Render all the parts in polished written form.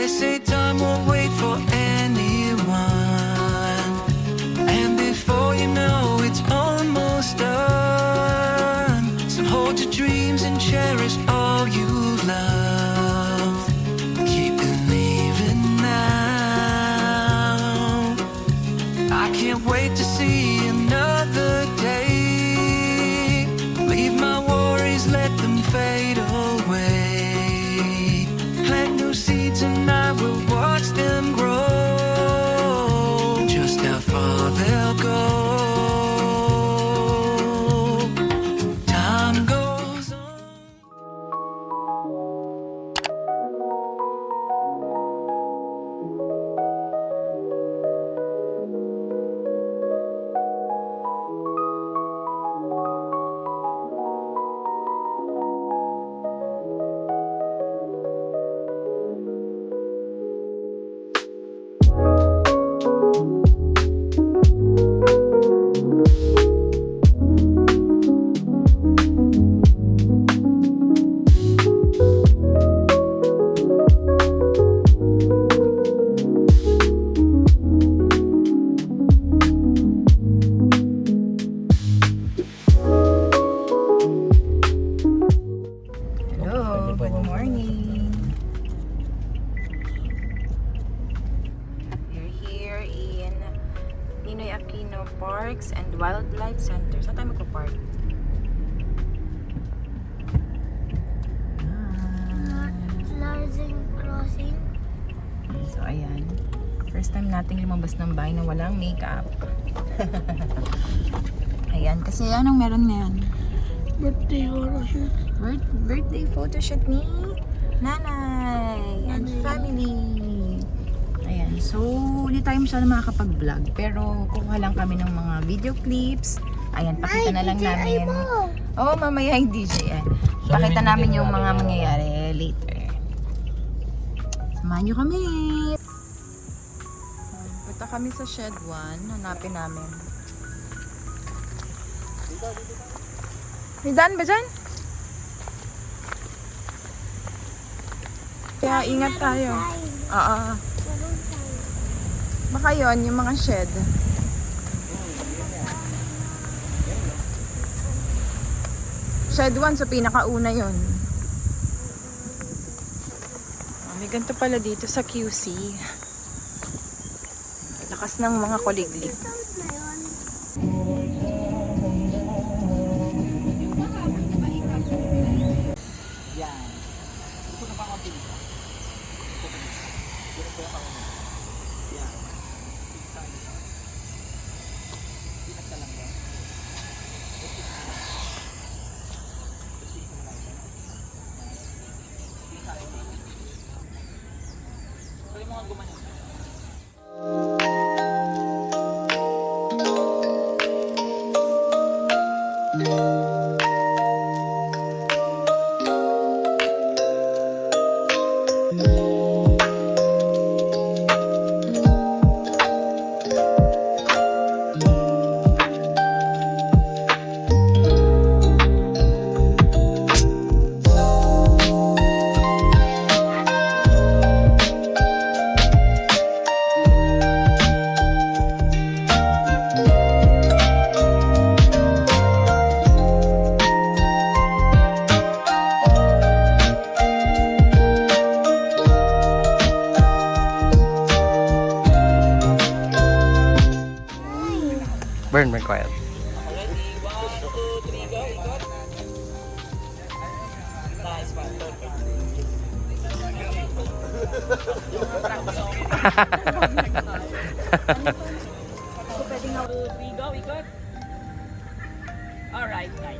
They say time won't wait for anyone, and before you know it's almost done. So hold your dreams and cherish all you've loved. Keep believing now. I can't wait to see another day. Leave my worries, let them fade away. Plant new seeds and I will watch them grow. Just how far they'll go. Time goes on. Hello, good morning. We're here in Ninoy Aquino Parks and Wildlife Center. Saan tayo magpa-park? Larzing Crossing. So, ayan. First time nating lumabas ng bahay na walang makeup. Ayan, kasi anong meron ngayon? Birthday photoshoot. Birthday photoshoot ni Nanay and family. Ayan, so hindi tayo masyado makakapag-vlog, pero kukuha lang kami ng mga video clips. Ayan, pakita na lang namin. Oo, mamaya yung DJ. Pakita namin yung mga mangyayari later. Samahan nyo kami. Punta kami sa shed 1. Hanapin namin. May daan ba dyan? Kaya ingat tayo. Oo. Baka yun, yung mga shed. Shed 1, so pinakauna yun. May ganito pala dito sa QC. Lakas ng mga kuliglig. Burn quiet. Alright, right.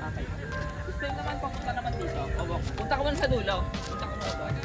Okay. Gusto nyo naman papunta naman dito. Obo, punta ka muna sa dulo. Punta ka muna doon.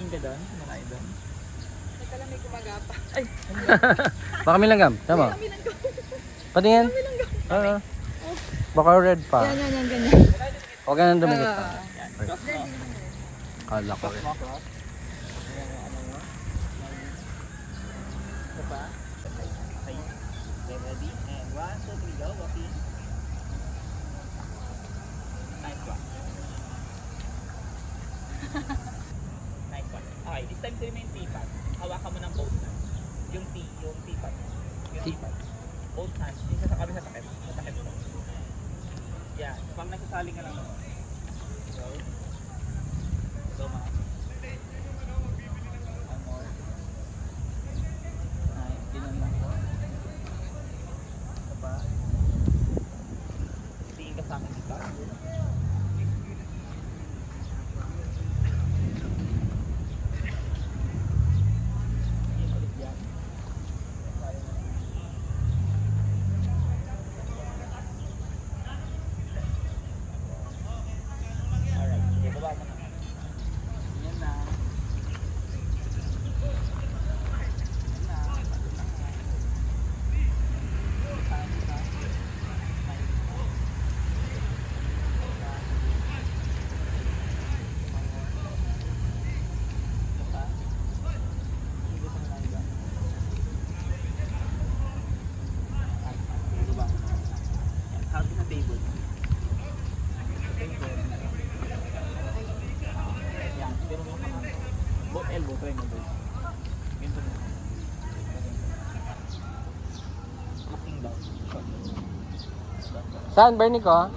Tumingin ka doon. Malayo doon. Teka lang, may gumagapa. Ay! Baka may langgam. Tama. Patingin. Oo. Baka red pa. Yan, ganyan. Huwag ka nang dumikit pa. Yan. Cross mo. Kala ko. Cross mo, cross. Ayan yung ano mo. Ito pa. Okay. Okay, ready? And 1, 2, 3, go. Walking. Nice one. Nice one. Okay, this time to remain T-pad. Hawakan mo ng both hands. Yung T-pad. Yung T-pad. Both hands. Yung sa kami sa takip. Sa takip mo. Yan. Pag nagsasali ka lang mo. Go. Go, mga. One more. Nice. Ganyan lang po. Ito pa. Tingin ka sa akin dito. Yan ulit yan. Alright. Sige, baba mo na. Yan na. Yan na. Harap sa table. Yan, pero mo ka both elbow, try mo both. Ganito mo. Looking down. Saan, Bernie ko?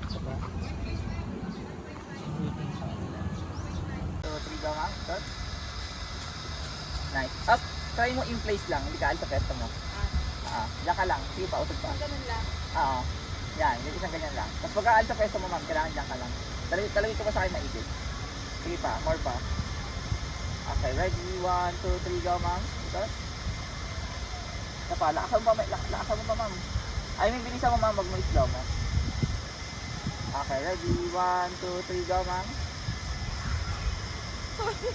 Diba? So, 3 down ha. Start. Nice. Up. Try mo in place lang. Hindi ka alis sa pesto mo. Diyan ka lang. Sige pa, usog pa. Ganun lang. Oo. Yan, yung isang ganyan lang. Tapos pagka alis sa pesto mo, ma'am, kailangan diyan ka lang. Talagay ko pa sa akin maigit. Sige pa, more pa. Okay, ready? 1, 2, 3, go, ma'am. Ito. Ito pa, lakasan mo pa, ma'am. Ay, may bilisan mo, ma'am, wag mo slow mo. Okay, ready? 1, 2, 3, go, ma'am.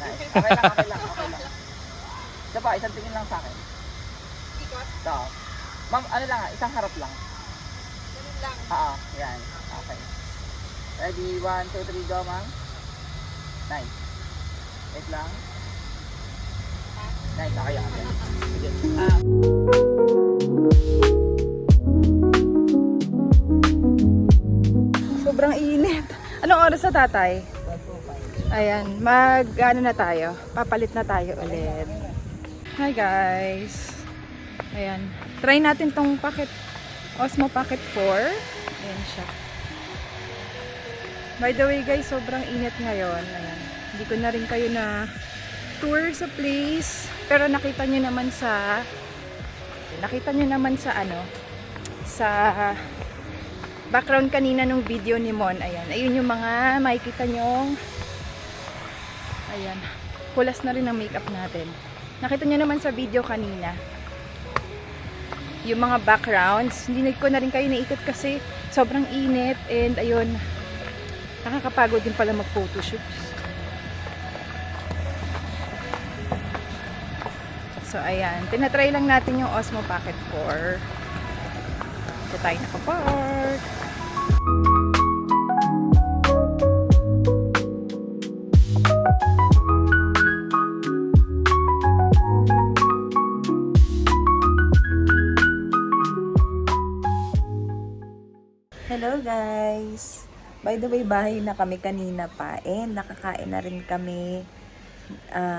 Nice. Okay lang. Ito pa, isang tingin lang sa akin. Ikot. Ito. Ma'am, ano lang, isang harap lang. Ganun lang. Yan. Okay. Ready? 1, 2, 3, go, ma'am. Nice. Wait lang. Nice, okay. Sige. Sobrang init. Anong oras sa tatay? Ayan, ano na tayo. Papalit na tayo ulit. Hi guys. Ayan. Try natin tong packet. Osmo Pocket 4. Ayan siya. By the way guys, sobrang init ngayon. Ayan. Hindi ko na rin kayo na tour sa place. Pero nakita nyo naman sa sa background kanina nung video ni Mon. Ayan. Ayun yung mga makikita nyong ayan. Kulas na rin ang makeup natin. Nakita nyo naman sa video kanina. Yung mga backgrounds. Hindi ko na rin kayo naikot kasi sobrang init. And ayun. Nakakapagod din pala mag-photoshoots. So ayan. Tinatry lang natin yung Osmo Pocket 4. Ito tayo nakapark. Hello guys! By the way, bahay na kami kanina pa and nakakain na rin kami,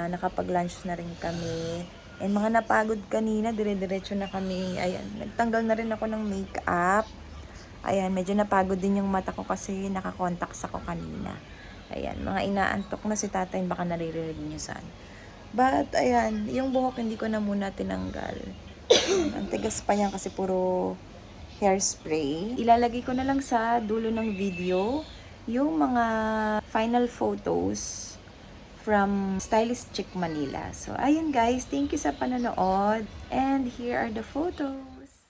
nakapag-lunch na rin kami and mga napagod kanina, dire-diretso na kami. Ayan, nagtanggal na rin ako ng makeup. Ayan, medyo napagod din yung mata ko kasi nakakontacts ako kanina. Ayan, mga inaantok na si tatay, baka naririnig niyo saan. But ayan, yung buhok hindi ko na muna tinanggal. Ang tigas pa yan kasi puro hairspray. Ilalagay ko na lang sa dulo ng video yung mga final photos from Stylist Chick Manila. So, ayun guys, thank you sa panonood. And here are the photos.